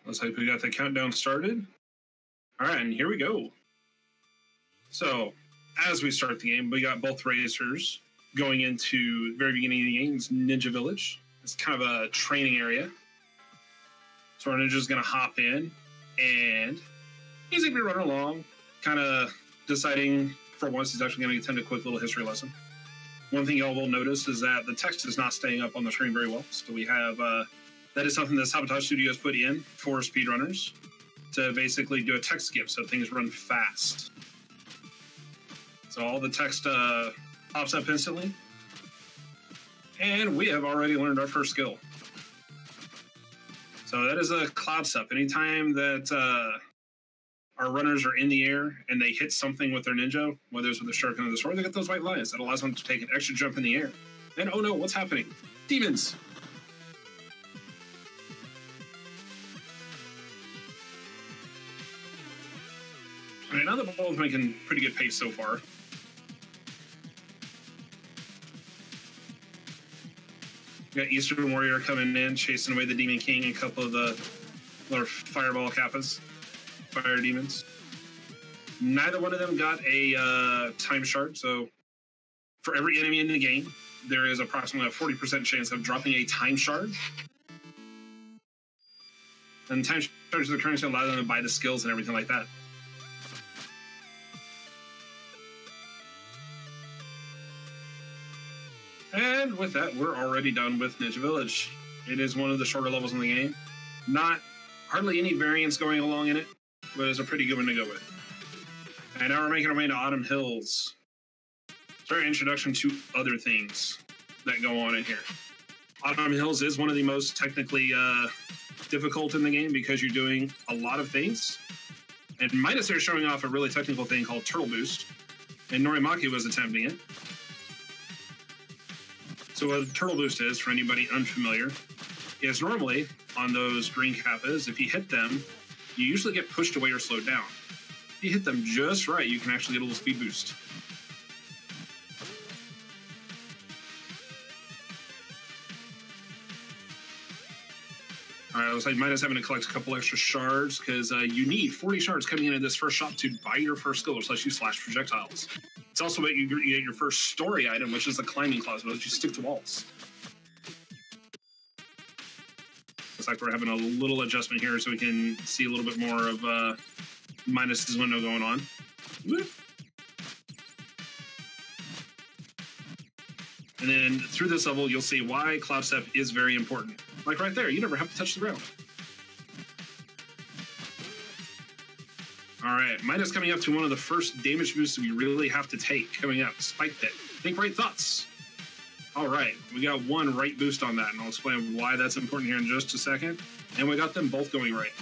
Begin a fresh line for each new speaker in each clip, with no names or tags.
Looks like we got the countdown started. All right, and here we go. So, as we start the game, we got both racers going into the very beginning of the game. It's Ninja Village. It's kind of a training area. So our ninja's going to hop in, and he's going to be running along, kind of deciding for once he's actually going to attend a quick little history lesson. One thing y'all will notice is that the text is not staying up on the screen very well. So we have, that is something that Sabotage Studios put in for speedrunners to basically do a text skip so things run fast. So all the text pops up instantly. And we have already learned our first skill. So that is a cloud step. Anytime that our runners are in the air and they hit something with their ninja, whether it's with a shuriken or the sword, they get those white lines. That allows them to take an extra jump in the air. And oh no, what's happening? Demons! All right, now they're both making pretty good pace so far. We got Eastern Warrior coming in, chasing away the Demon King and a couple of the little Fireball Kappas, Fire Demons. Neither one of them got a time shard, so for every enemy in the game, there is approximately a 40% chance of dropping a time shard. And time shards are the currency that allow them to buy the skills and everything like that. And with that, we're already done with Ninja Village. It is one of the shorter levels in the game. Not hardly any variance going along in it, but it's a pretty good one to go with. And now we're making our way to Autumn Hills. It's our introduction to other things that go on in here. Autumn Hills is one of the most technically difficult in the game because you're doing a lot of things. And Minous are showing off a really technical thing called Turtle Boost. And Norimaki was attempting it. So what a Turtle Boost is, for anybody unfamiliar, is normally on those green kappas, if you hit them, you usually get pushed away or slowed down. If you hit them just right, you can actually get a little speed boost. All right, looks like Minous having to collect a couple extra shards because you need 40 shards coming into this first shop to buy your first skill, which lets you slash projectiles. It's also what you get your first story item, which is the climbing clause, which lets you stick to walls. Looks like we're having a little adjustment here so we can see a little bit more of Minous's window going on. Woo. And then through this level, you'll see why Cloud Step is very important. Like right there, you never have to touch the ground. All right, Minous coming up to one of the first damage boosts we really have to take coming up. Spike Pit. Think right thoughts. All right, we got one right boost on that, and I'll explain why that's important here in just a second. And we got them both going right.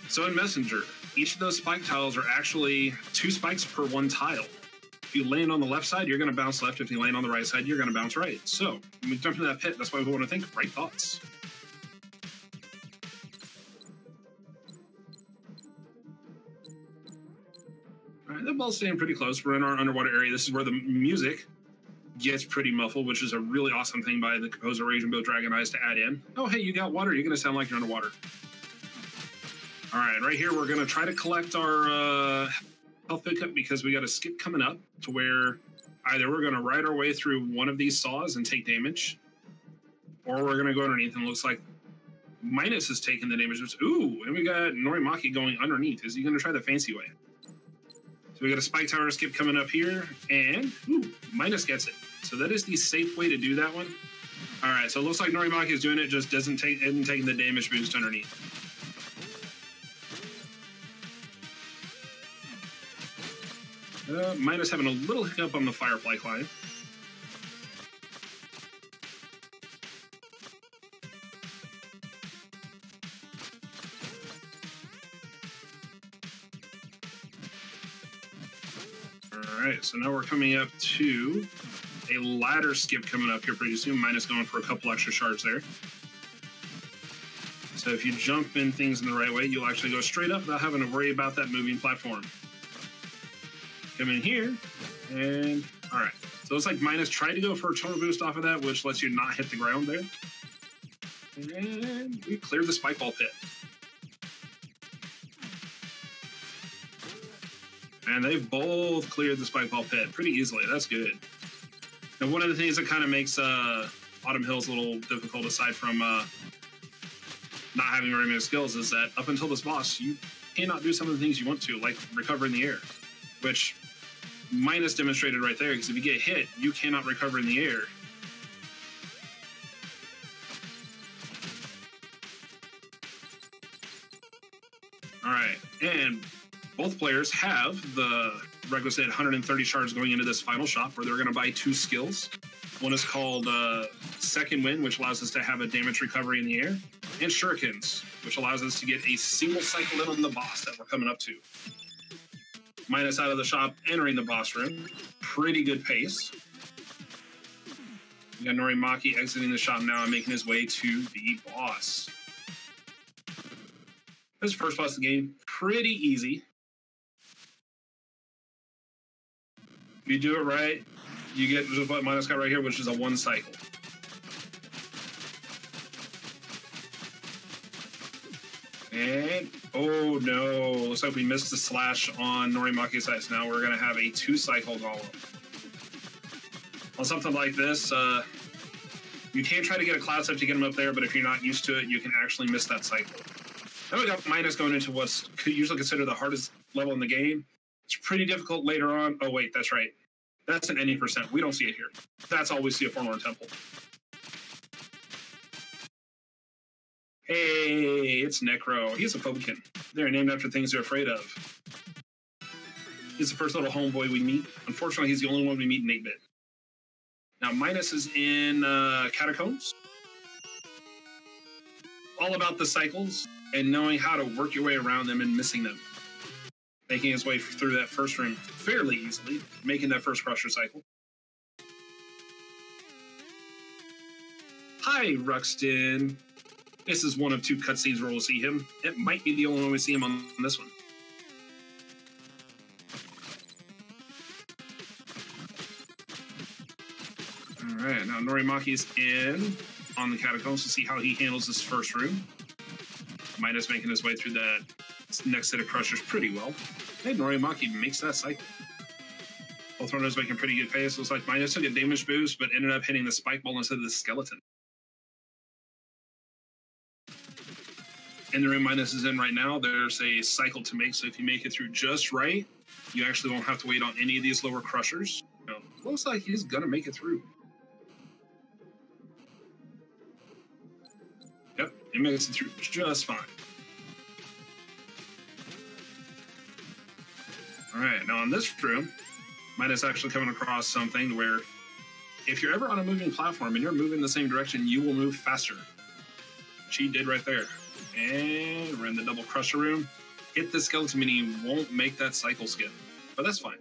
So in Messenger, each of those spike tiles are actually 2 spikes per 1 tile. If you land on the left side, you're going to bounce left. If you land on the right side, you're going to bounce right. So when we jump into that pit, that's why we want to think right thoughts. All right, the ball's staying pretty close. We're in our underwater area. This is where the music gets pretty muffled, which is a really awesome thing by the composer Raging Bill Dragon Eyes to add in. Oh, hey, you got water. You're going to sound like you're underwater. All right, right here, we're going to try to collect our health pickup because we got a skip coming up to where either we're going to ride our way through one of these saws and take damage, or we're going to go underneath, and it looks like Minous is taking the damage. Ooh, and we got Norimaki going underneath. Is he going to try the fancy way? So we got a spike tower skip coming up here, and ooh, Minous gets it. So that is the safe way to do that one. All right, so it looks like Norimaki is doing it, just isn't taking the damage boost underneath. Minous having a little hiccup on the Firefly climb. Alright, so now we're coming up to a ladder skip coming up here pretty soon. Minous going for a couple extra shards there. So if you jump in things in the right way, you'll actually go straight up without having to worry about that moving platform. Come in here, and all right. So it's like Minous tried to go for a total boost off of that, which lets you not hit the ground there. And we cleared the spike ball pit. And they've both cleared the spike ball pit pretty easily. That's good. And one of the things that kind of makes Autumn Hills a little difficult, aside from not having very many skills, is that up until this boss, you cannot do some of the things you want to, like recover in the air, which Minus demonstrated right there, because if you get hit, you cannot recover in the air. All right, and both players have the requisite 130 shards going into this final shop, where they're going to buy 2 skills. One is called Second Wind, which allows us to have a damage recovery in the air, and Shurikens, which allows us to get a single cycle in on the boss that we're coming up to. Minus out of the shop, entering the boss room. Pretty good pace. We got Norimaki exiting the shop now and making his way to the boss. This first boss of the game, pretty easy. If you do it right, you get just what Minus got right here, which is a 1 cycle. And, oh no, looks like we missed the slash on Norimaki's ice. Now we're going to have a 2 cycle golem. On something like this, you can try to get a cloud step to get him up there, but if you're not used to it, you can actually miss that cycle. Now we got Minus going into what's usually considered the hardest level in the game. It's pretty difficult later on. Oh wait, that's right. That's an any percent. We don't see it here. That's all we see at Forlorn Temple. Hey, it's Necro. He's a Pokekin. They're named after things they're afraid of. He's the first little homeboy we meet. Unfortunately, he's the only one we meet in 8-bit. Now, Minus is in Catacombs. All about the cycles and knowing how to work your way around them and missing them. Making his way through that first room fairly easily, making that first Crusher cycle. Hi, Ruxton. This is one of 2 cutscenes where we'll see him. It might be the only one we see him on this one. All right, now Norimaki's in on the Catacombs to see how he handles this first room. Minus making his way through that next set of Crushers pretty well. And Norimaki makes that cycle. Both runners making pretty good pace. Looks like Minus took a damage boost, but ended up hitting the spike ball instead of the skeleton. In the room Minus is in right now, there's a cycle to make, so if you make it through just right, you actually won't have to wait on any of these lower Crushers. You know, looks like he's gonna make it through. Yep, he makes it through just fine. All right, now on this room, Minus actually coming across something where if you're ever on a moving platform and you're moving the same direction, you will move faster. She did right there. And we're in the double Crusher room. Hit the skeleton and he won't make that cycle skip, but that's fine.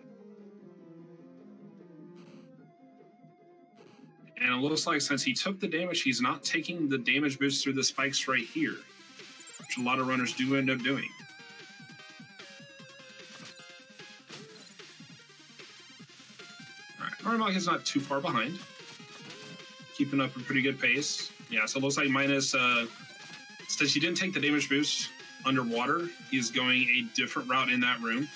And it looks like since he took the damage, he's not taking the damage boost through the spikes right here, which a lot of runners do end up doing. Norimaki's not too far behind. Keeping up a pretty good pace. Yeah, so it looks like Minus, since he didn't take the damage boost underwater, he's going a different route in that room,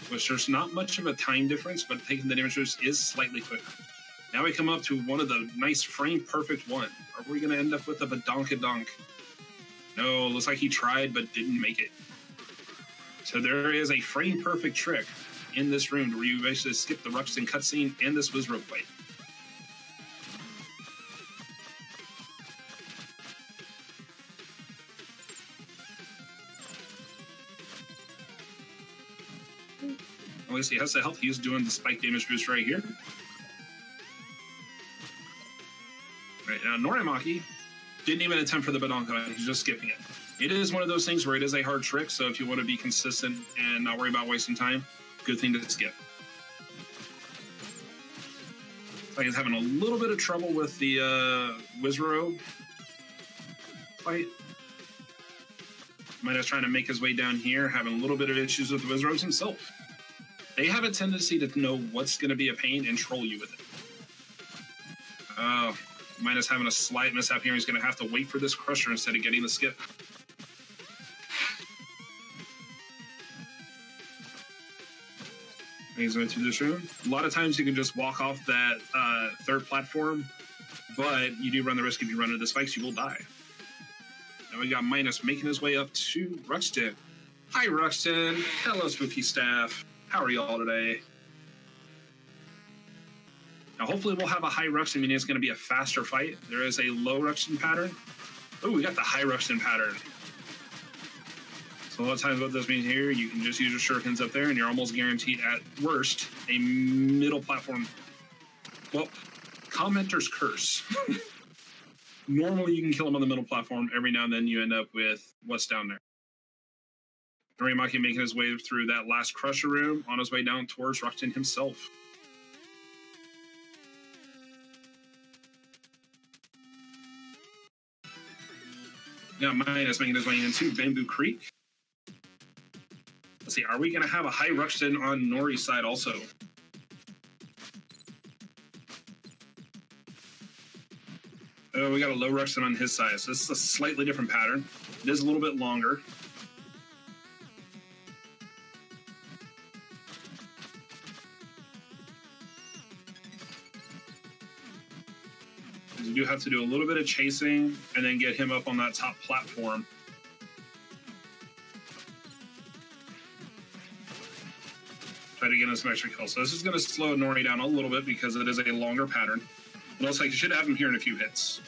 which there's not much of a time difference, but taking the damage boost is slightly quicker. Now we come up to one of the nice frame-perfect one. Are we going to end up with a badonkadonk? No, looks like he tried but didn't make it. So there is a frame-perfect trick in this room where you basically skip the Ruxton cutscene and this Wizrobe fight. At least he has the health. He's doing the spike damage boost right here. Right now, Norimaki didn't even attempt for the Badonka. He's just skipping it. It is one of those things where it is a hard trick, so if you want to be consistent and not worry about wasting time, good thing to skip. Like he's having a little bit of trouble with the Wizrobe fight. Minus trying to make his way down here, having a little bit of issues with the Wizrobes himself. They have a tendency to know what's going to be a pain and troll you with it. Minus having a slight mishap here. He's going to have to wait for this crusher instead of getting the skip. He's going to this room. A lot of times you can just walk off that third platform, but you do run the risk if you run into the spikes, you will die. Now we got Minus making his way up to Ruxton. Hi, Ruxton. Hello, Spooky Staff. How are y'all today? Now, hopefully we'll have a high Ruxton, meaning it's going to be a faster fight. There is a low Ruxton pattern. Oh, we got the high Ruxton pattern. So a lot of times what this means here, you can just use your shurikens up there, and you're almost guaranteed, at worst, a middle platform. Well, commenter's curse. Normally you can kill him on the middle platform. Every now and then you end up with what's down there. Norimaki making his way through that last crusher room on his way down towards Ruxton himself. Now Minus making his way into Bamboo Creek. Let's see, are we going to have a high Ruxton on Nori's side also? Oh, we got a low Ruxton on his side, so this is a slightly different pattern. It is a little bit longer. You do have to do a little bit of chasing and then get him up on that top platform. Try to get him some extra kills. So this is going to slow Nori down a little bit because it is a longer pattern. It looks like you should have him here in a few hits.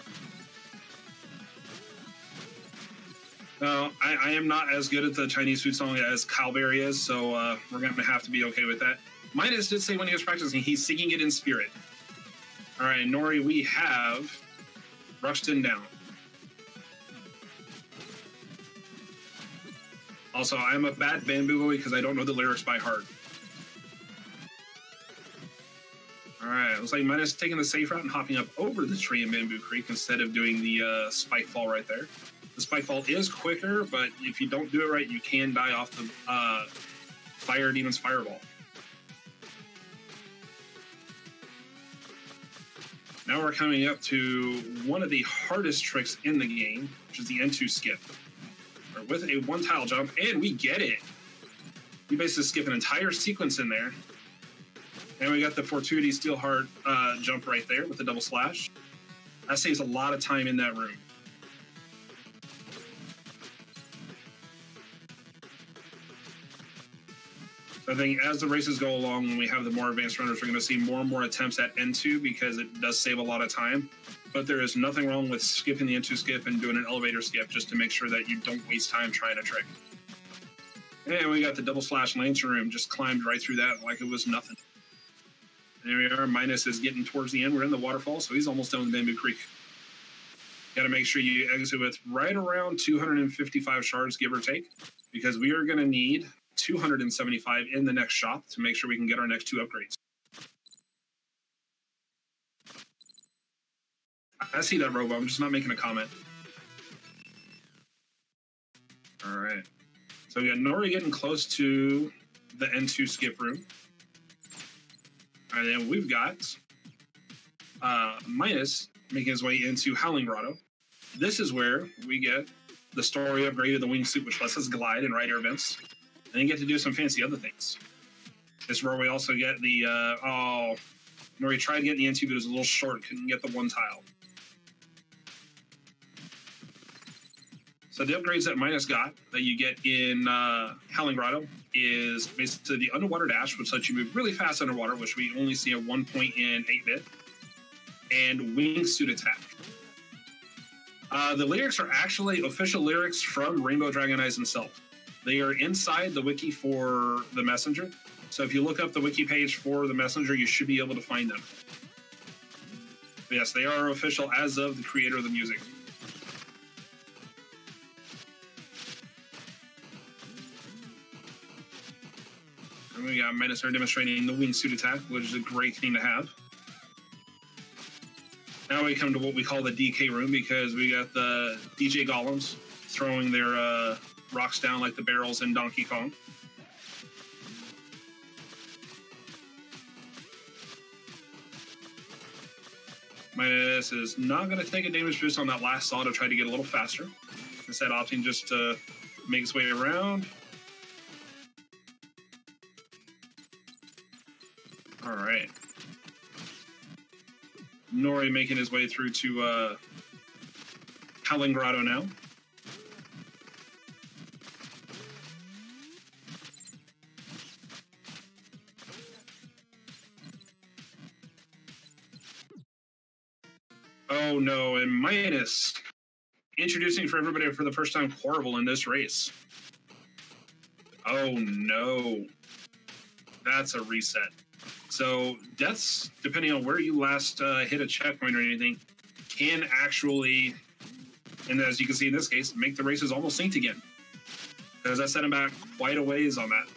Now, I am not as good at the Chinese food song as Calberry is, so we're going to have to be okay with that. Minus did say when he was practicing, he's singing it in spirit. All right, Nori, we have Ruxton down. Also, I'm a bad Bamboo boy because I don't know the lyrics by heart. All right, looks like Minus taking the safe route and hopping up over the tree in Bamboo Creek instead of doing the spike fall right there. The spike fall is quicker, but if you don't do it right, you can die off the Fire Demon's Fireball. Now we're coming up to one of the hardest tricks in the game, which is the N2 skip. With a one-tile jump, and we get it. We basically skip an entire sequence in there. And we got the Fortuity Steelheart jump right there with the double slash. That saves a lot of time in that room. I think as the races go along, when we have the more advanced runners, we're going to see more and more attempts at N2 because it does save a lot of time. But there is nothing wrong with skipping the N2 skip and doing an elevator skip just to make sure that you don't waste time trying a trick. And we got the double slash lantern room, just climbed right through that like it was nothing. And there we are. Minus is getting towards the end. We're in the waterfall, so he's almost done with Bamboo Creek. Got to make sure you exit with right around 255 shards, give or take, because we are going to need 275 in the next shop to make sure we can get our next 2 upgrades. I see that, Robo. I'm just not making a comment. All right. So we got Nori getting close to the N2 skip room. And then we've got Minus making his way into Howling Grotto. This is where we get the story upgrade of the wingsuit, which lets us glide and ride air vents. And then get to do some fancy other things. This is where we also get the, Nori tried getting the N2, but it was a little short, couldn't get the one tile. So the upgrades that Minus got that you get in Howling Grotto is basically the underwater dash, which lets you move really fast underwater, which we only see at 1 point in 8-bit, and wingsuit attack. The lyrics are actually official lyrics from Rainbow Dragon Eyes himself. They are inside the wiki for the Messenger. So if you look up the wiki page for the Messenger, you should be able to find them. But yes, they are official as of the creator of the music. And we got Minus demonstrating the wingsuit attack, which is a great thing to have. Now we come to what we call the DK room because we got the DJ Golems throwing their rocks down like the barrels in Donkey Kong. Minous is not going to take a damage boost on that last saw to try to get a little faster. Instead, opting just to make his way around. All right. Nori making his way through to Howling Grotto now. Oh no, and Minous introducing for everybody for the first time Horrible in this race. Oh no. That's a reset. So deaths, depending on where you last hit a checkpoint or anything, can actually, and as you can see in this case, make the races almost synced again. Because that set him back quite a ways on that.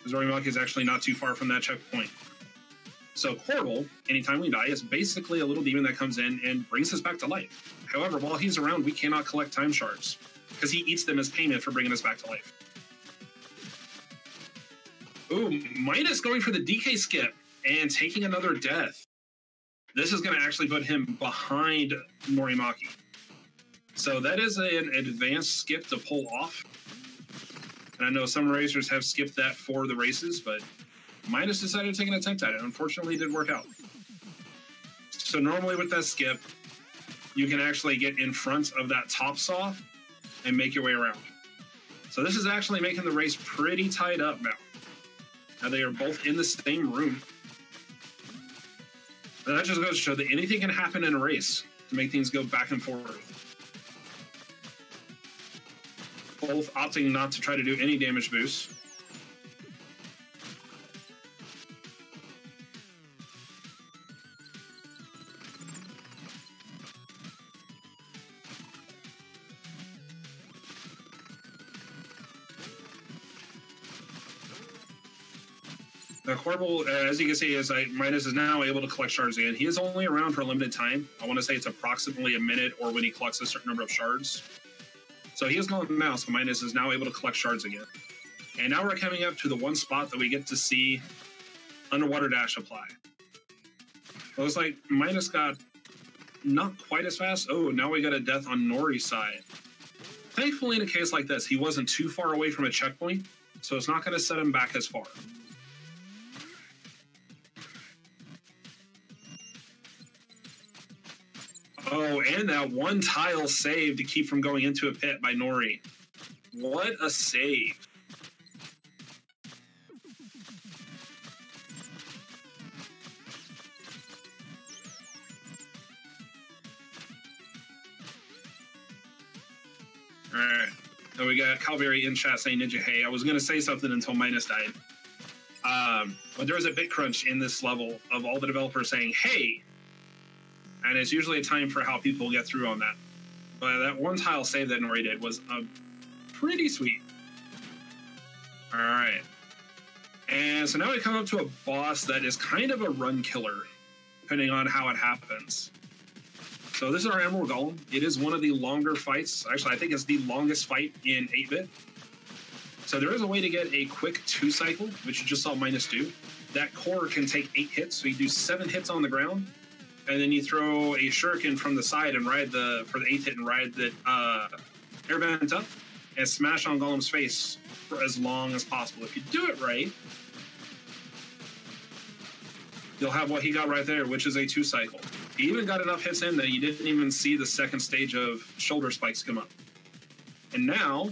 Norimaki is actually not too far from that checkpoint. So Horrible, anytime we die, is basically a little demon that comes in and brings us back to life. However, while he's around, we cannot collect time shards because he eats them as payment for bringing us back to life. Ooh, Minous going for the DK skip and taking another death. This is going to actually put him behind Norimaki. So that is an advanced skip to pull off. And I know some racers have skipped that for the races, but Minous decided to take an attempt at it. Unfortunately, it didn't work out. So normally with that skip, you can actually get in front of that top saw and make your way around. So this is actually making the race pretty tied up now. Now they are both in the same room. And that just goes to show that anything can happen in a race to make things go back and forth. Both opting not to try to do any damage boosts. Now, Horrible, as you can see, Minous is now able to collect shards again. He is only around for a limited time. I want to say it's approximately a minute or when he collects a certain number of shards. So he is gone now, so Minous is now able to collect shards again. And now we're coming up to the one spot that we get to see Underwater Dash apply. It looks like Minous got not quite as fast. Oh, now we got a death on Nori's side. Thankfully, in a case like this, he wasn't too far away from a checkpoint, so it's not going to set him back as far. Oh, and that one tile save to keep from going into a pit by Nori. What a save. All right. So we got Calvary in chat saying Ninja Hey. I was going to say something until Minous died. But there was a bit crunch in this level of all the developers saying, hey. And it's usually a time for how people get through on that. But that one tile save that Nori did was pretty sweet. All right. And so now we come up to a boss that is kind of a run killer, depending on how it happens. So this is our Emerald Golem. It is one of the longer fights. Actually, I think it's the longest fight in 8-bit. So there is a way to get a quick 2-cycle, which you just saw Minous do. That core can take 8 hits, so you do 7 hits on the ground. And then you throw a shuriken from the side and ride for the 8th hit and ride the air vent up and smash on Golem's face for as long as possible. If you do it right, you'll have what he got right there, which is a 2-cycle. He even got enough hits in that you didn't even see the second stage of shoulder spikes come up. And now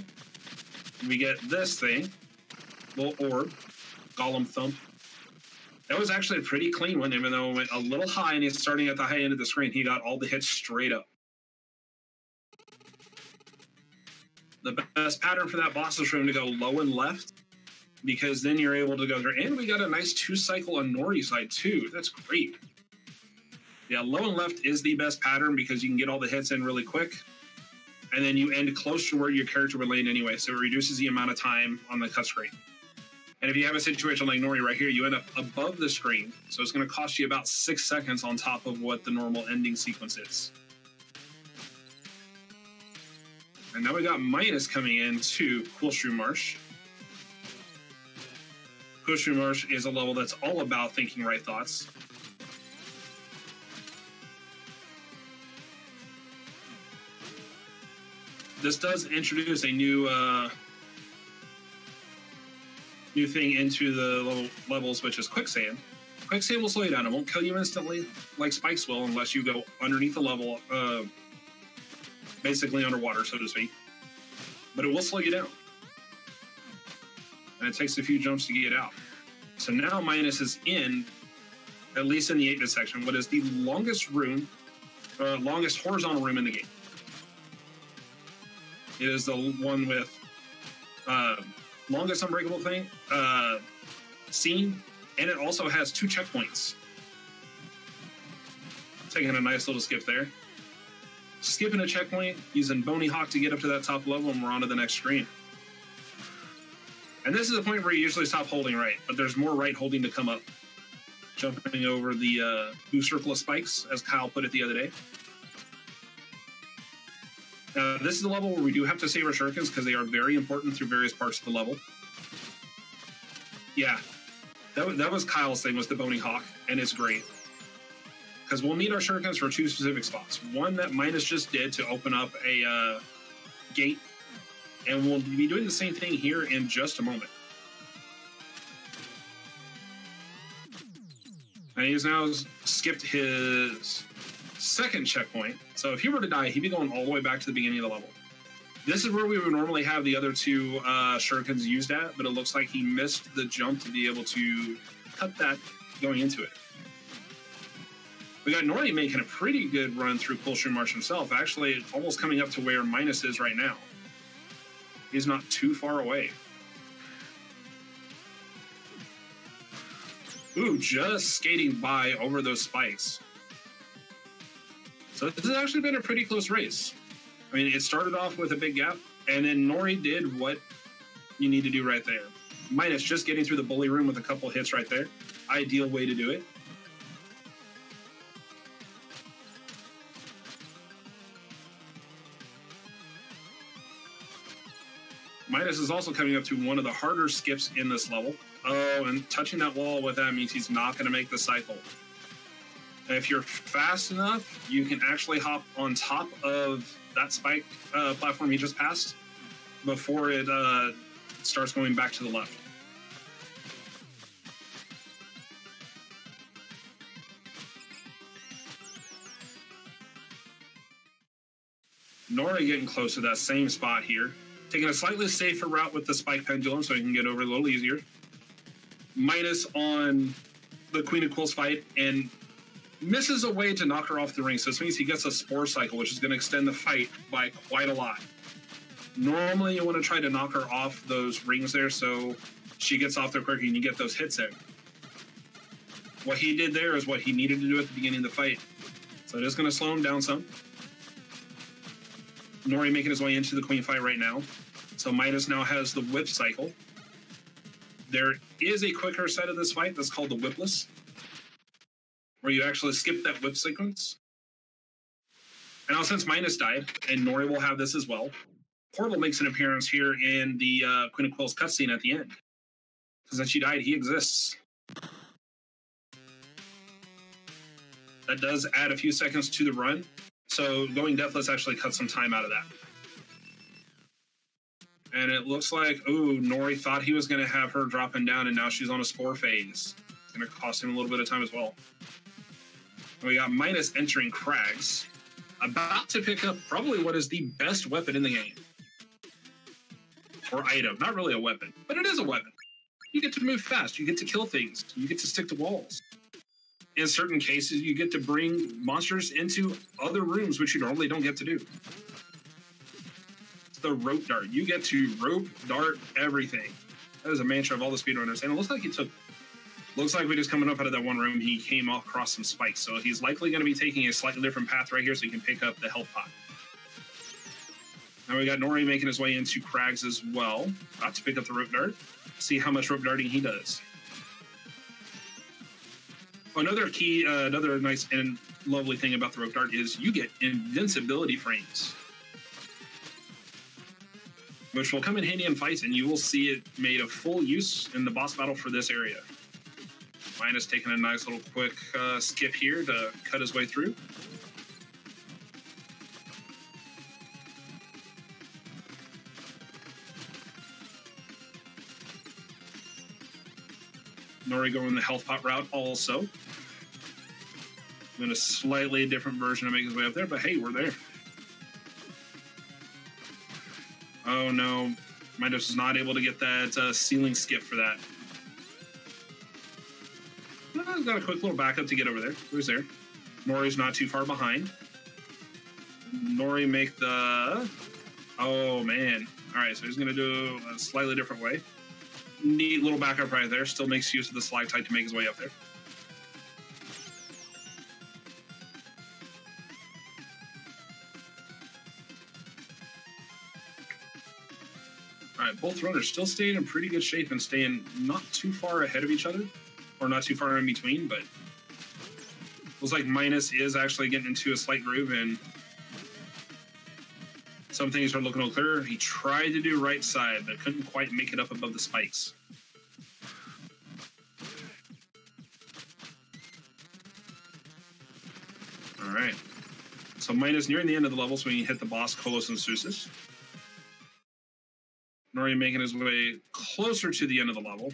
we get this thing, little orb, Golem Thump. That was actually a pretty clean one, even though it went a little high and he's starting at the high end of the screen. He got all the hits straight up. The best pattern for that boss is for him to go low and left, because then you're able to go through. And we got a nice 2-cycle on Nori's side too. That's great. Yeah, low and left is the best pattern because you can get all the hits in really quick. And then you end close to where your character would land anyway, so it reduces the amount of time on the cut screen. And if you have a situation like Nori right here, you end up above the screen. So it's going to cost you about 6 seconds on top of what the normal ending sequence is. And now we got Minous coming into Coolstream Marsh. Coolstream Marsh is a level that's all about thinking right thoughts. this does introduce a new new thing into the levels, which is quicksand. Quicksand will slow you down. It won't kill you instantly like spikes will unless you go underneath the level, basically underwater, so to speak. But it will slow you down. And it takes a few jumps to get out. So now Minous is in, at least in the 8-bit section, what is the longest room, longest horizontal room in the game. It is the one with longest unbreakable thing, scene, and it also has 2 checkpoints. Taking a nice little skip there. Skipping a checkpoint, using Bony Hawk to get up to that top level, and we're on to the next screen. And this is the point where you usually stop holding right, but there's more right holding to come up. Jumping over the blue circle of spikes, as Kyle put it the other day. This is a level where we do have to save our shurikens because they are very important through various parts of the level. Yeah, that was Kyle's thing, was the Bony Hawk, and it's great. Because we'll need our shurikens for 2 specific spots. One that Minous just did to open up a gate, and we'll be doing the same thing here in just a moment. And he's now skipped his second checkpoint. So if he were to die, he'd be going all the way back to the beginning of the level. This is where we would normally have the other 2 shurikens used at, but it looks like he missed the jump to be able to cut that going into it. We got Nori making a pretty good run through Coolstream Marsh himself, actually almost coming up to where Minous is right now. He's not too far away. Ooh, just skating by over those spikes. So this has actually been a pretty close race. I mean, it started off with a big gap, and then Nori did what you need to do right there. Minous just getting through the bully room with a couple hits right there. Ideal way to do it. Minous is also coming up to one of the harder skips in this level. Oh, and touching that wall with that means he's not going to make the cycle. And if you're fast enough, you can actually hop on top of that spike platform he just passed before it starts going back to the left. Nori getting close to that same spot here. Taking a slightly safer route with the spike pendulum so he can get over a little easier. Minous on the Queen of Quills fight and misses a way to knock her off the ring. So this means he gets a spore cycle, which is going to extend the fight by quite a lot. Normally you want to try to knock her off those rings there so she gets off there quicker and you get those hits in. What he did there is what he needed to do at the beginning of the fight. So it is going to slow him down some. Nori making his way into the Queen fight right now. So Minous now has the whip cycle. There is a quicker side of this fight that's called the whipless, where you actually skip that whip sequence. And now since Minous died, and Nori will have this as well, Portal makes an appearance here in the Queen of Quills cutscene at the end. Because since she died, he exists. That does add a few seconds to the run. So going deathless actually cuts some time out of that. And it looks like, ooh, Nori thought he was going to have her dropping down, and now she's on a spore phase. It's going to cost him a little bit of time as well. And we got Minous entering Crags, about to pick up probably what is the best weapon in the game. Or item. Not really a weapon, but it is a weapon. You get to move fast. You get to kill things. You get to stick to walls. In certain cases, you get to bring monsters into other rooms, which you normally don't get to do. It's the rope dart. You get to rope dart everything. That is a mantra of all the speedrunners. And it looks like we're just coming up out of that one room, he came across some spikes. So he's likely going to be taking a slightly different path right here so he can pick up the health pot. Now we got Nori making his way into Crags as well. About to pick up the rope dart. See how much rope darting he does. Another key, another nice and lovely thing about the rope dart is you get invincibility frames, which will come in handy in fights, and you will see it made a full use in the boss battle for this area. Minous taking a nice little quick skip here to cut his way through. Nori going the health pot route also. Doing a slightly different version to make his way up there, but hey, we're there. Oh no, Minous is not able to get that ceiling skip for that. Got a quick little backup to get over there. Who's there? Nori's not too far behind. Nori make the... Oh, man. All right, so he's going to do a slightly different way. Neat little backup right there. Still makes use of the stalactite to make his way up there. All right, both runners still staying in pretty good shape and staying not too far ahead of each other. Or not too far in between, but looks like Minous is actually getting into a slight groove, and some things are looking a little clearer. He tried to do right side, but couldn't quite make it up above the spikes. All right. So Minous nearing the end of the level, so we can hit the boss, Kolos and Susis. Nori making his way closer to the end of the level.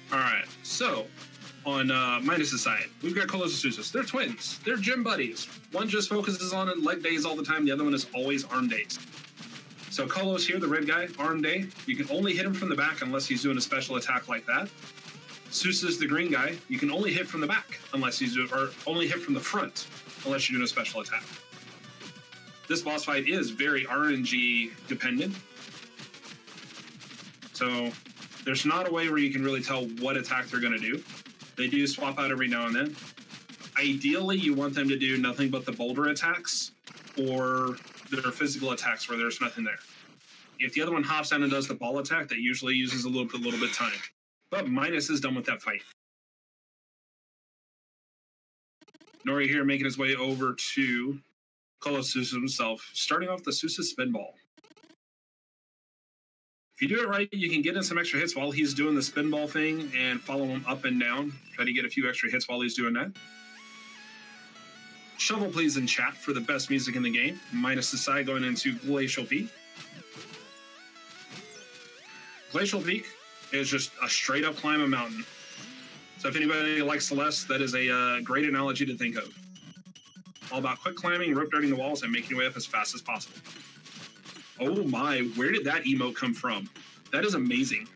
All right, so on Minous' side, we've got Kolos and Susis. They're twins. They're gym buddies. One just focuses on leg days all the time. The other one is always arm days. So Kolos here, the red guy, arm day. You can only hit him from the back unless he's doing a special attack like that. Susis, the green guy, you can only hit from the back unless he's doing, or only hit from the front unless you're doing a special attack. This boss fight is very RNG dependent. So there's not a way where you can really tell what attack they're going to do. They do swap out every now and then. Ideally, you want them to do nothing but the boulder attacks or their physical attacks where there's nothing there. If the other one hops down and does the ball attack, that usually uses a little bit of time. But Minous is done with that fight. Nori here making his way over to Kolos himself, starting off the Susis spin ball. If you do it right, you can get in some extra hits while he's doing the spin ball thing and follow him up and down. Try to get a few extra hits while he's doing that. Shovel please in chat for the best music in the game. Minous the side going into Glacial Peak. Glacial Peak is just a straight up climb a mountain. So if anybody likes Celeste, that is a great analogy to think of. All about quick climbing, rope darting the walls, and making your way up as fast as possible. Oh my, where did that emote come from? That is amazing.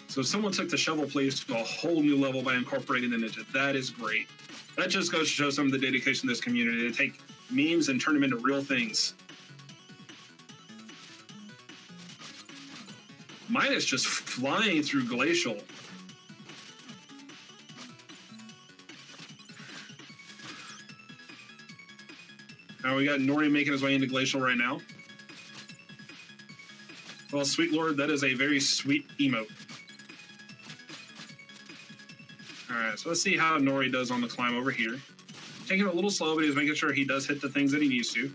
So someone took the shovel plays to a whole new level by incorporating the ninja. That is great. That just goes to show some of the dedication of this community to take memes and turn them into real things. Minous just flying through Glacial. Now we got Nori making his way into Glacial right now. Well, Sweet Lord, that is a very sweet emote. Alright, so let's see how Nori does on the climb over here. Taking it a little slow, but he's making sure he does hit the things that he needs to.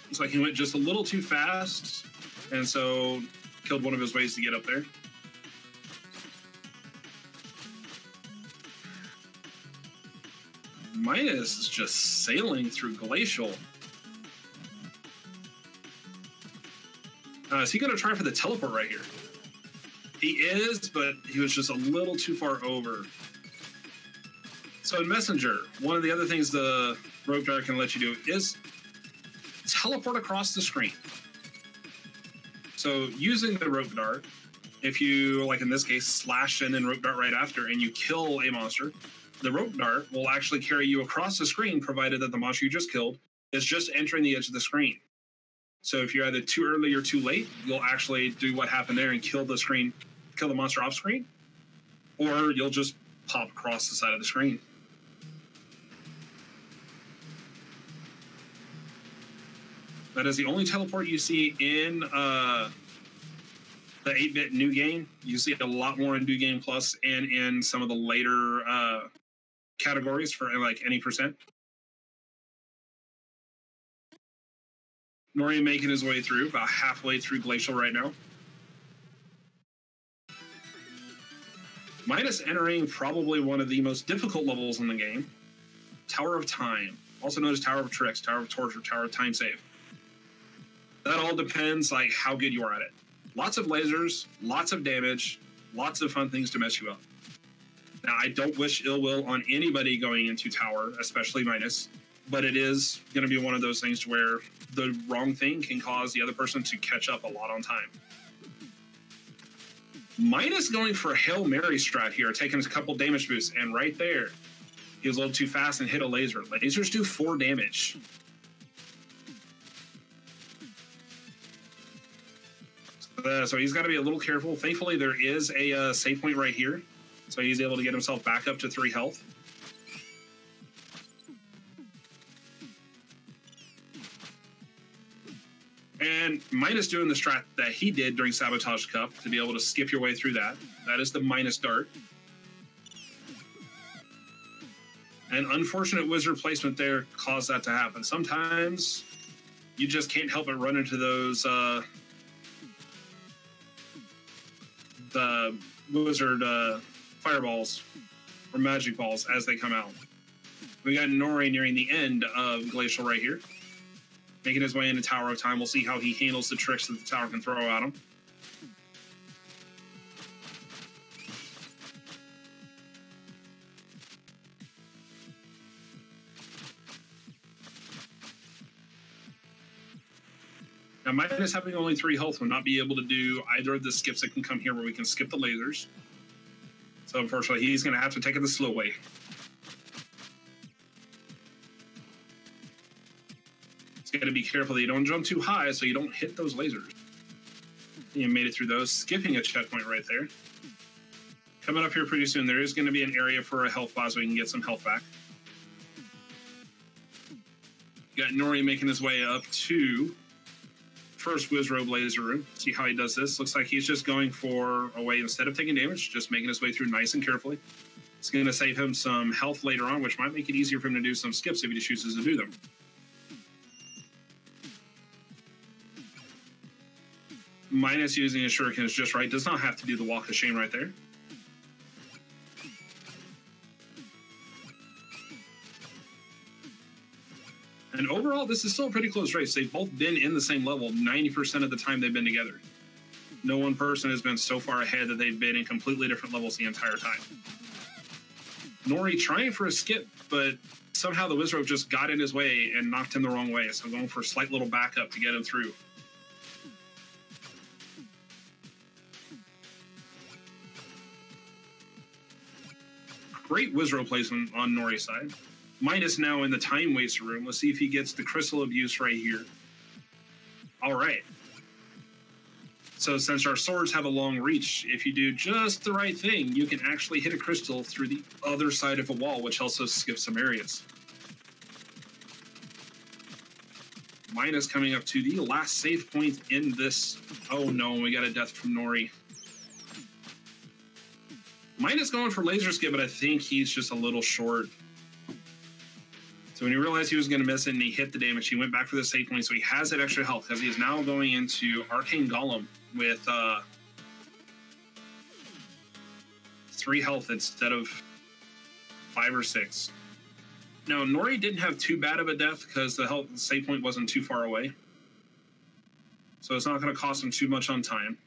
Looks like he went just a little too fast, and so killed one of his ways to get up there. Minous is just sailing through Glacial. Is he going to try for the teleport right here? He is, but he was just a little too far over. So in Messenger, one of the other things the rope dart can let you do is teleport across the screen. So using the rope dart, if you, like in this case, slash and then rope dart right after, and you kill a monster, the rope dart will actually carry you across the screen, provided that the monster you just killed is just entering the edge of the screen. So if you're either too early or too late, you'll actually do what happened there and kill the screen, kill the monster off screen, or you'll just pop across the side of the screen. That is the only teleport you see in the 8-bit New Game. You see it a lot more in New Game Plus and in some of the later categories for like any percent. Nori making his way through, about halfway through Glacial right now. Minus entering probably one of the most difficult levels in the game, Tower of Time, also known as Tower of Tricks, Tower of Torture, Tower of Time Save. That all depends like how good you are at it. Lots of lasers, lots of damage, lots of fun things to mess you up. Now, I don't wish ill will on anybody going into Tower, especially Minus, but it is going to be one of those things where the wrong thing can cause the other person to catch up a lot on time. Minus going for a Hail Mary strat here, taking a couple damage boosts, and right there, he was a little too fast and hit a laser. Lasers do 4 damage. So he's got to be a little careful. Thankfully, there is a save point right here, so he's able to get himself back up to 3 health. And Minus doing the strat that he did during Sabotage Cup to be able to skip your way through that. That is the Minus dart. An unfortunate wizard placement there caused that to happen. Sometimes you just can't help but run into those the wizard fireballs or magic balls as they come out. We got Nori nearing the end of Glacial right here, making his way into Tower of Time. We'll see how he handles the tricks that the tower can throw at him. Now, Minus having only 3 health will not be able to do either of the skips that can come here where we can skip the lasers. So, unfortunately, he's going to have to take it the slow way. He's got to be careful that you don't jump too high so you don't hit those lasers. You made it through those, skipping a checkpoint right there. Coming up here pretty soon, there is going to be an area for a health bar so we can get some health back. You got Nori making his way up to first Wizrobe laser room. See how he does this. Looks like he's just going for a way, instead of taking damage, just making his way through nice and carefully. It's going to save him some health later on, which might make it easier for him to do some skips if he chooses to do them. Minus using his shurikens just right. Does not have to do the walk of shame right there. And overall, this is still a pretty close race. They've both been in the same level 90% of the time they've been together. No one person has been so far ahead that they've been in completely different levels the entire time. Nori trying for a skip, but somehow the Wizrobe just got in his way and knocked him the wrong way. So going for a slight little backup to get him through. Great Wizrobe placement on Nori's side. Minus now in the time waster room. Let's see if he gets the crystal abuse right here. All right. So since our swords have a long reach, if you do just the right thing, you can actually hit a crystal through the other side of a wall, which also skips some areas. Minus coming up to the last save point in this. Oh no, we got a death from Nori. Minus going for laser skip, but I think he's just a little short. So when he realized he was going to miss it and he hit the damage, he went back for the save point. So he has that extra health because he is now going into Arcane Golem with 3 health instead of 5 or 6. Now, Nori didn't have too bad of a death because the save point wasn't too far away. So it's not going to cost him too much on time.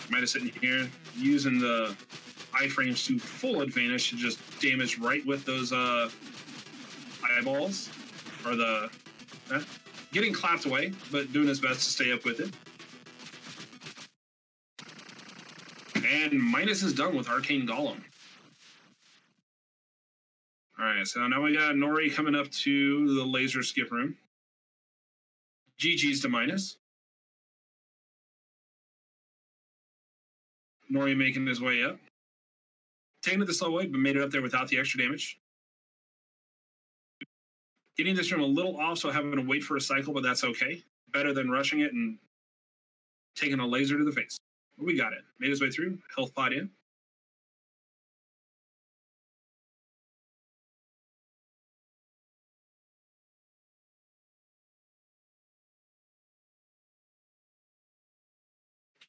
Minus sitting here, using the iframes to full advantage to just damage right with those eyeballs, or the getting clapped away, but doing his best to stay up with it. And Minus is done with Arcane Golem. All right, so now we got Nori coming up to the laser skip room. GG's to Minus. Nori making his way up. Taking it the slow way, but made it up there without the extra damage. Getting this room a little off, so having to wait for a cycle, but that's okay. Better than rushing it and taking a laser to the face. We got it. Made his way through. Health pod in.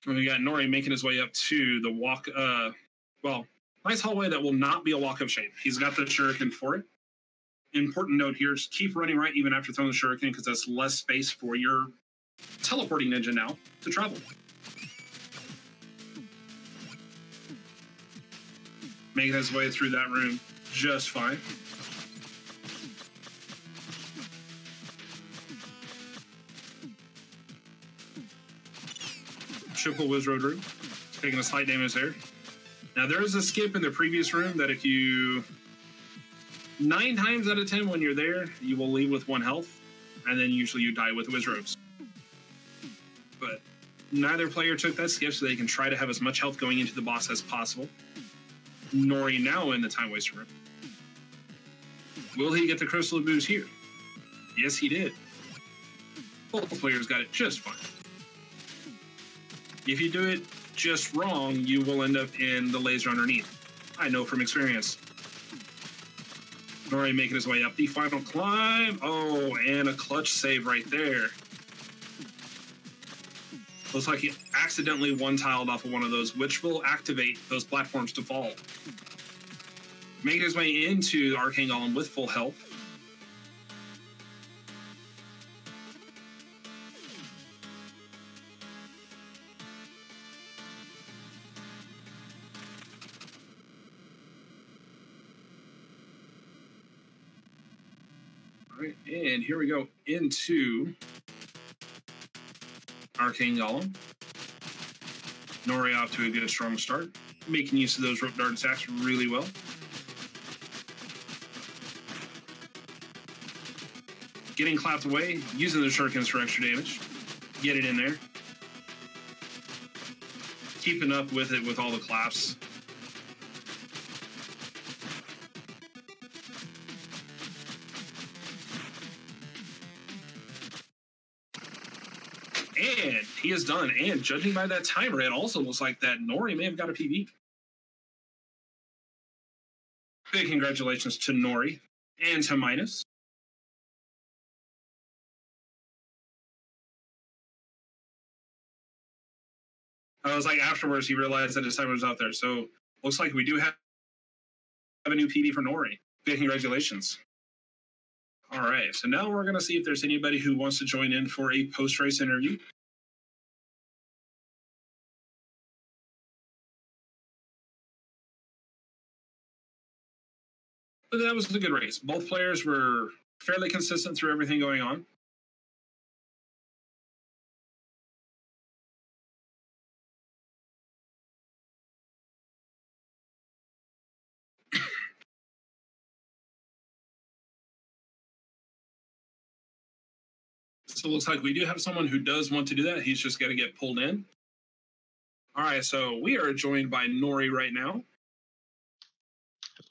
And we got Nori making his way up to the walk. Well, nice hallway that will not be a walk of shame. He's got the shuriken for it. Important note here is keep running right even after throwing the shuriken because that's less space for your teleporting ninja now to travel. Making his way through that room just fine. Triple Wizroad room. Taking a slight damage there. Now there is a skip in the previous room that if you 9 times out of 10 when you're there, you will leave with 1 health, and then usually you die with Wizroads. But neither player took that skip, so they can try to have as much health going into the boss as possible. Nori now in the time waster room. Will he get the crystal boost here? Yes, he did. Both players got it just fine. If you do it just wrong, you will end up in the laser underneath. I know from experience. Nori making his way up the final climb. Oh, and a clutch save right there. Looks like he accidentally one-tiled off of one of those, which will activate those platforms to fall. Making his way into the Arcane Golem with full health. All right, and here we go into Arcane Golem. Nori off to a good strong start, making use of those rope dart attacks really well. Getting clapped away, using the shurikens for extra damage. Get it in there. Keeping up with it with all the claps. And he is done. And judging by that timer, it also looks like that Nori may have got a PB. Big congratulations to Nori and to Minous. I was like, afterwards, he realized that his timer was out there. So looks like we do have a new PB for Nori. Big congratulations. All right, so now we're going to see if there's anybody who wants to join in for a post-race interview. But that was a good race. Both players were fairly consistent through everything going on. So it looks like we do have someone who does want to do that. He's just got to get pulled in. All right, so we are joined by Nori right now.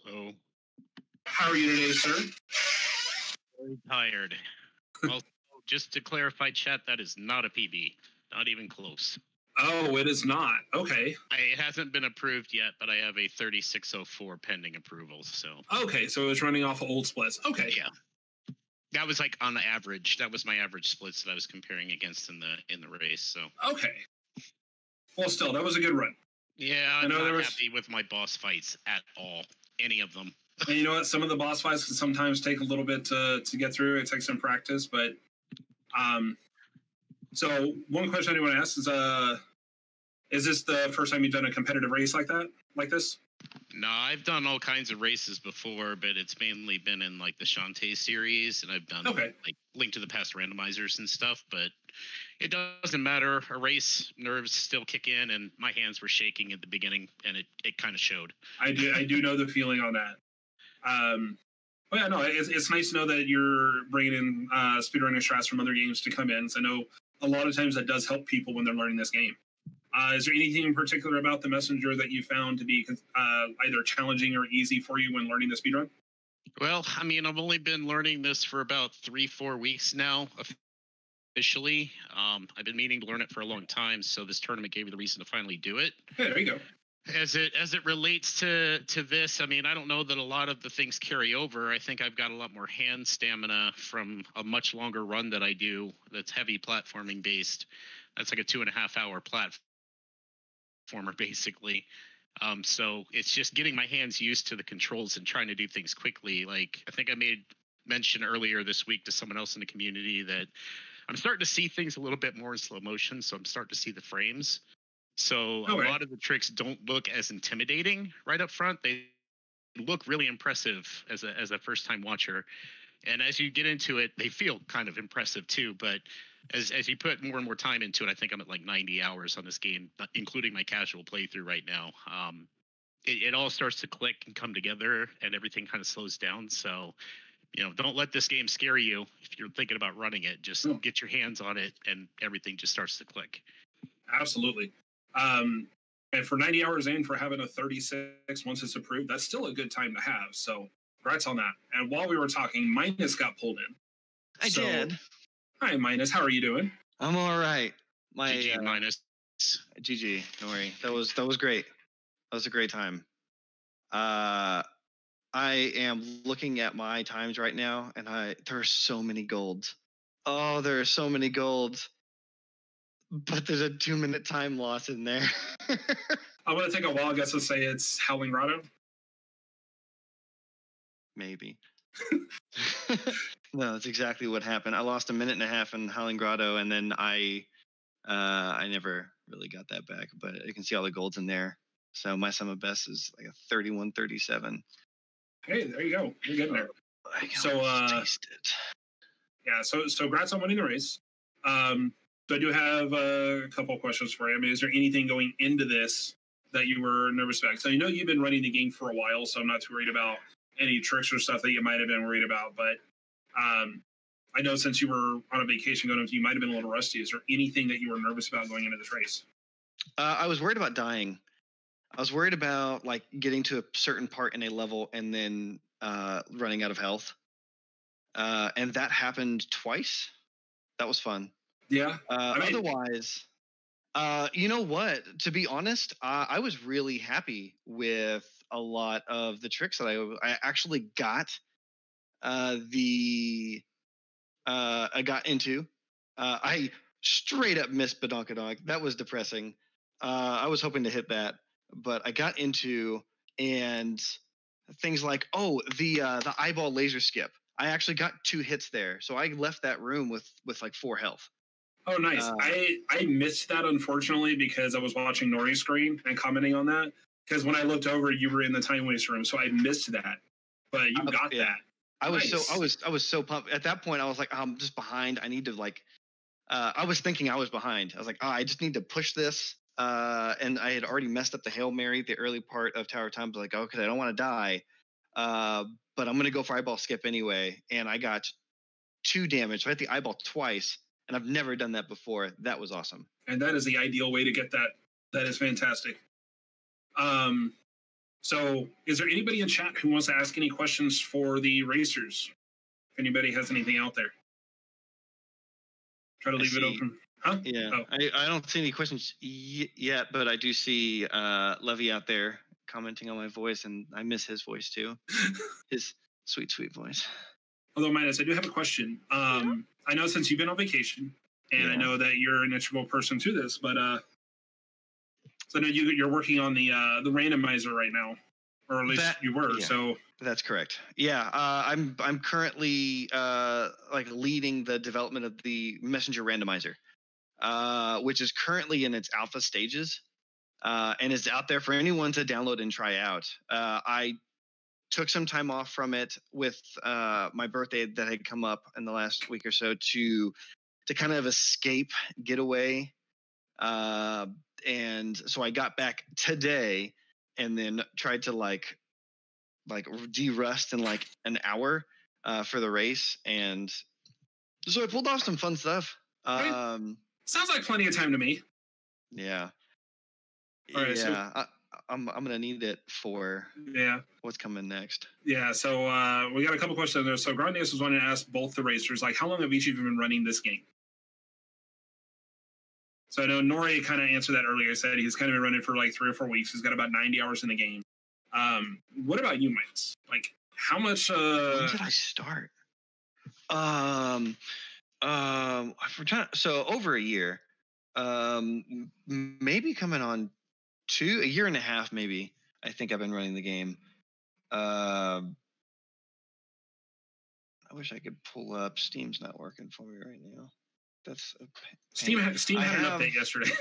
Hello.
How are you today, sir?
Very tired. Also, just to clarify, chat, that is not a PB. Not even close.
Oh, it is not. Okay.
It hasn't been approved yet, but I have a 3604 pending approval, so.
Okay, so it's running off of old splits. Okay.
Yeah. That was like on average. That was my average splits that I was comparing against in the race, so.
Okay. Well, still, that was a good run.
Yeah, I'm not happy with my boss fights at all. Any of them.
And you know what? Some of the boss fights can sometimes take a little bit to get through. It takes some practice, but so one question I want to ask is this the first time you've done a competitive race like this?
No, I've done all kinds of races before, but it's mainly been in like the Shantae series, and I've done like Link to the Past randomizers and stuff, but it doesn't matter. A race, nerves still kick in, and my hands were shaking at the beginning, and it kind of showed.
I do know the feeling on that. But yeah, no, it's nice to know that you're bringing in speedrunning strats from other games to come in. So I know a lot of times that does help people when they're learning this game. Is there anything in particular about the Messenger that you found to be either challenging or easy for you when learning the speedrun?
Well, I mean, I've only been learning this for about 3-4 weeks now officially. I've been meaning to learn it for a long time, so this tournament gave me the reason to finally do it.
Hey, there you go.
As it relates to this, I mean, I don't know that a lot of the things carry over. I think I've got a lot more hand stamina from a much longer run that I do that's heavy platforming based. That's like a 2.5 hour platformer basically. So it's just getting my hands used to the controls and trying to do things quickly. Like I think I made mention earlier this week to someone else in the community that I'm starting to see things a little bit more in slow motion. So I'm starting to see the frames. So a lot of the tricks don't look as intimidating right up front. They look really impressive as a first time watcher. And as you get into it, they feel kind of impressive too. But as you put more and more time into it, I think I'm at like 90 hours on this game, including my casual playthrough right now. It all starts to click and come together, and everything kind of slows down. So, don't let this game scare you if you're thinking about running it. Just get your hands on it, and everything just starts to click.
Absolutely. And for 90 hours in, for having a 36 once it's approved, that's still a good time to have. So, congrats on that. And while we were talking, Minus got pulled in.
I did.
Hi, Minus. How are you doing?
I'm all right.
GG, Minus.
GG, Nori. That was great. That was a great time. I am looking at my times right now, and there are so many golds. Oh, there are so many golds. But there's a 2-minute time loss in there.
I'm going to take a wild guess to say it's Howling Grotto.
Maybe. No, that's exactly what happened. I lost 1.5 minutes in Howling Grotto, and then I never really got that back. But you can see all the golds in there. So my sum of best is like a 31-37.
Hey, there you go. You're getting there. So,
taste it.
Yeah. So congrats on winning the race. So I do have a couple of questions for you. I mean, is there anything going into this that you were nervous about? So you've been running the game for a while, so I'm not too worried about any tricks or stuff that you might have been worried about. But I know since you were on a vacation going, you might have been a little rusty. Is there anything that you were nervous about going into this race?
I was worried about dying. I was worried about like getting to a certain part in a level and then running out of health. And that happened twice. That was fun.
Yeah.
Otherwise, you know what? To be honest, I was really happy with a lot of the tricks that I actually got. I got into. I straight up missed Badonkadonk. That was depressing. I was hoping to hit that, but I got into and things like the eyeball laser skip. I actually got 2 hits there, so I left that room with like 4 health.
Oh, nice. I missed that, unfortunately, because I was watching Nori's screen and commenting on that. Because when I looked over, you were in the time waste room, so I missed that. But you got that.
I was so pumped. At that point, I was like, I'm just behind. I need to like. I was thinking I was behind. I was like, I just need to push this. And I had already messed up the Hail Mary, the early part of Tower of Time. I was like, okay, I don't want to die. But I'm going to go for eyeball skip anyway. And I got 2 damage. So I hit the eyeball twice. And I've never done that before. That was awesome.
And that is the ideal way to get that. That is fantastic. So is there anybody in chat who wants to ask any questions for the racers? If anybody has anything out there. Try to leave it open. Huh?
Yeah. Oh. I don't see any questions yet, but I do see Levy out there commenting on my voice, and I miss his voice too. His sweet, sweet voice.
Although, Minus, I do have a question. I know since you've been on vacation, and I know that you're an integral person to this, but so I know you're working on the randomizer right now, or at least you were. Yeah, so
that's correct. Yeah, I'm currently like leading the development of the messenger randomizer, which is currently in its alpha stages, and is out there for anyone to download and try out. I took some time off from it with my birthday that had come up in the last week or so to kind of escape, get away. And so I got back today and then tried to like de-rust in like an hour for the race. And so I pulled off some fun stuff.
Sounds like plenty of time to me.
Yeah.
All right,
yeah. So I'm gonna need it for what's coming next.
Yeah, so we got a couple questions there. So Grandius was wanting to ask both the racers, like, how long have each of you been running this game? So I know Nori kind of answered that earlier. I said he's kind of been running for like 3 or 4 weeks. He's got about 90 hours in the game. What about you, Minous? Like, how much?
When did I start? So over a year. Maybe coming on a year and a half, maybe. I think I've been running the game. I wish I could pull up. Steam's not working for me right now. That's
Steam had an update yesterday.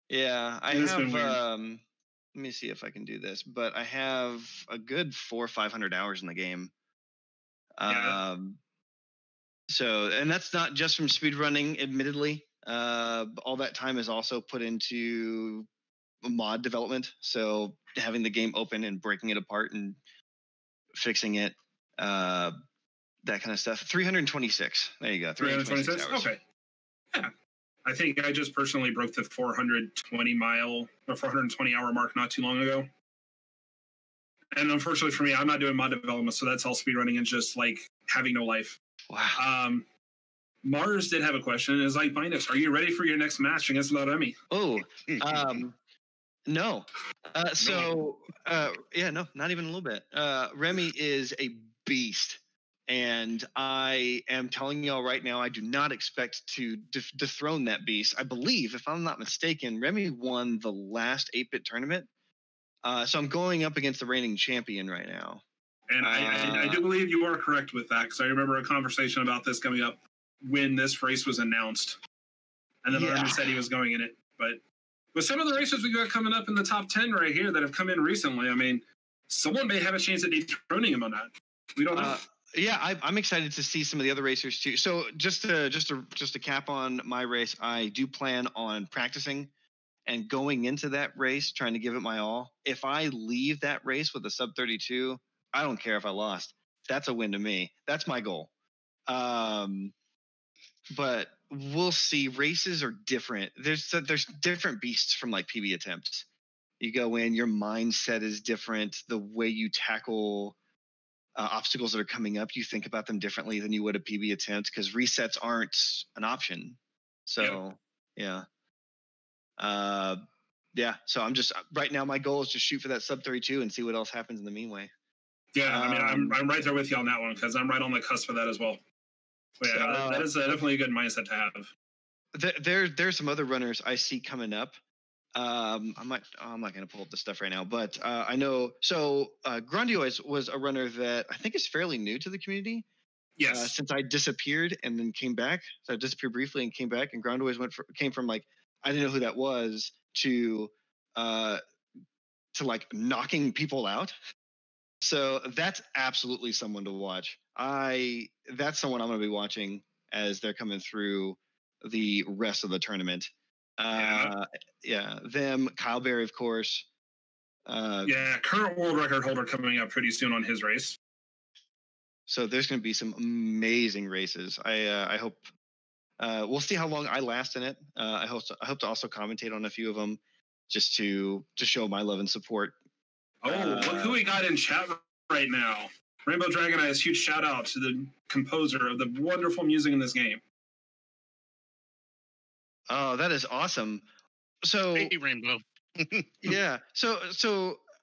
Yeah, I have. Let me see if I can do this. But I have a good 400 or 500 hours in the game.
Yeah.
So, and that's not just from speedrunning, admittedly. All that time is also put into mod development. So having the game open and breaking it apart and fixing it, that kind of stuff. 326. There you go. 326 hours.
Okay. Yeah. I think I just personally broke the 420 hour mark not too long ago. And unfortunately for me, I'm not doing mod development, so that's all speedrunning and just like having no life.
Wow.
Mars did have a question. Is like, Minous, are you ready for your next match against Norimaki?
Oh, no. Yeah, no, not even a little bit. Remy is a beast. And I am telling y'all right now, I do not expect to dethrone that beast. I believe, if I'm not mistaken, Remy won the last 8-bit tournament. So I'm going up against the reigning champion right now.
And I do believe you are correct with that, because I remember a conversation about this coming up when this race was announced. And then Remy said he was going in it. But with some of the races we got coming up in the top 10 right here that have come in recently, I mean, someone may have a chance at dethroning him on that. We don't know.
Yeah, I'm excited to see some of the other racers too. So just to cap on my race, I do plan on practicing and going into that race, trying to give it my all. If I leave that race with a sub 32, I don't care if I lost. That's a win to me. That's my goal. But we'll see. Races are different. There's different beasts from like PB attempts. You go in, your mindset is different. The way you tackle obstacles that are coming up, you think about them differently than you would a PB attempt, because resets aren't an option. So yeah. So I'm just right now, my goal is to shoot for that sub 32 and see what else happens in the meanwhile.
Yeah, I mean, I'm right there with you on that one, because I'm right on the cusp of that as well. But yeah, that is definitely a good mindset to have.
There's some other runners I see coming up. I'm not going to pull up the stuff right now, but I know. So Grandioise was a runner that I think is fairly new to the community.
Yes.
Since I disappeared and then came back. So I disappeared briefly and came back, and Grandioise came from like, I didn't know who that was, to like knocking people out. So that's absolutely someone to watch. That's someone I'm going to be watching as they're coming through the rest of the tournament. Them, Kyle Berry, of course.
Current world record holder coming up pretty soon on his race.
So there's going to be some amazing races. I hope we'll see how long I last in it. I hope to also commentate on a few of them, just to show my love and support.
Look who we got in chat right now. Rainbow Dragon Eyes, huge shout out to the composer of the wonderful music in this game.
Oh, that is awesome. So
hey, Rainbow.
Yeah. So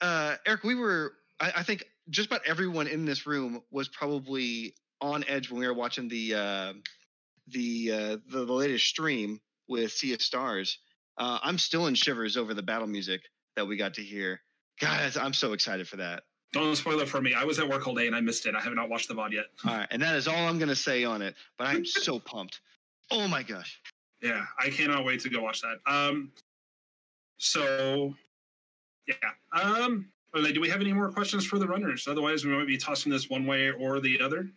Eric, I think just about everyone in this room was probably on edge when we were watching the latest stream with Sea of Stars. I'm still in shivers over the battle music that we got to hear. Guys, I'm so excited for that.
Don't spoil it for me. I was at work all day and I missed it. I have not watched the VOD yet.
All right, and that is all I'm going to say on it. But I'm so pumped. Oh my gosh.
Yeah, I cannot wait to go watch that. Do we have any more questions for the runners? Otherwise, we might be tossing this one way or the other.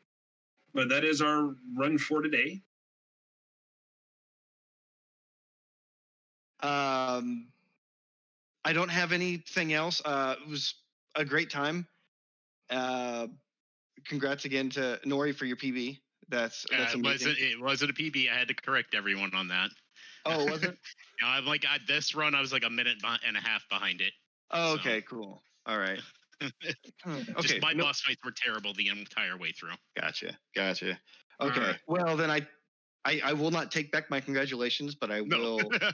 But that is our run for today.
I don't have anything else. It was a great time. Congrats again to Nori for your PB. That's amazing.
It wasn't a PB. I had to correct everyone on that.
Oh, was it?
I'm like, this run, I was like a minute and a half behind it.
Oh, okay, cool. All right.
Okay. My boss fights were terrible the entire way through.
Gotcha. Okay.
Right.
Well, then I will not take back my congratulations, but I will.
Yeah,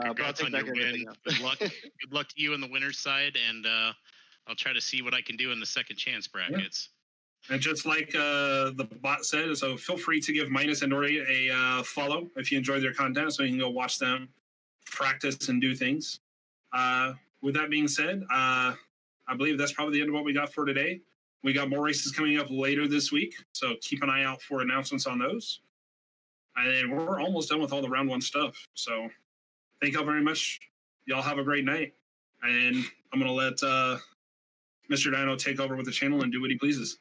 congrats on your win. Good luck. Good luck to you on the winner's side, and I'll try to see what I can do in the second chance brackets.
Yeah. And just like the bot said, so feel free to give Minus and Nori a follow if you enjoy their content, so you can go watch them practice and do things. With that being said, I believe that's probably the end of what we got for today. We got more races coming up later this week, so keep an eye out for announcements on those. And we're almost done with all the round one stuff. So thank y'all very much. Y'all have a great night. And I'm going to let Mr. Dino take over with the channel and do what he pleases.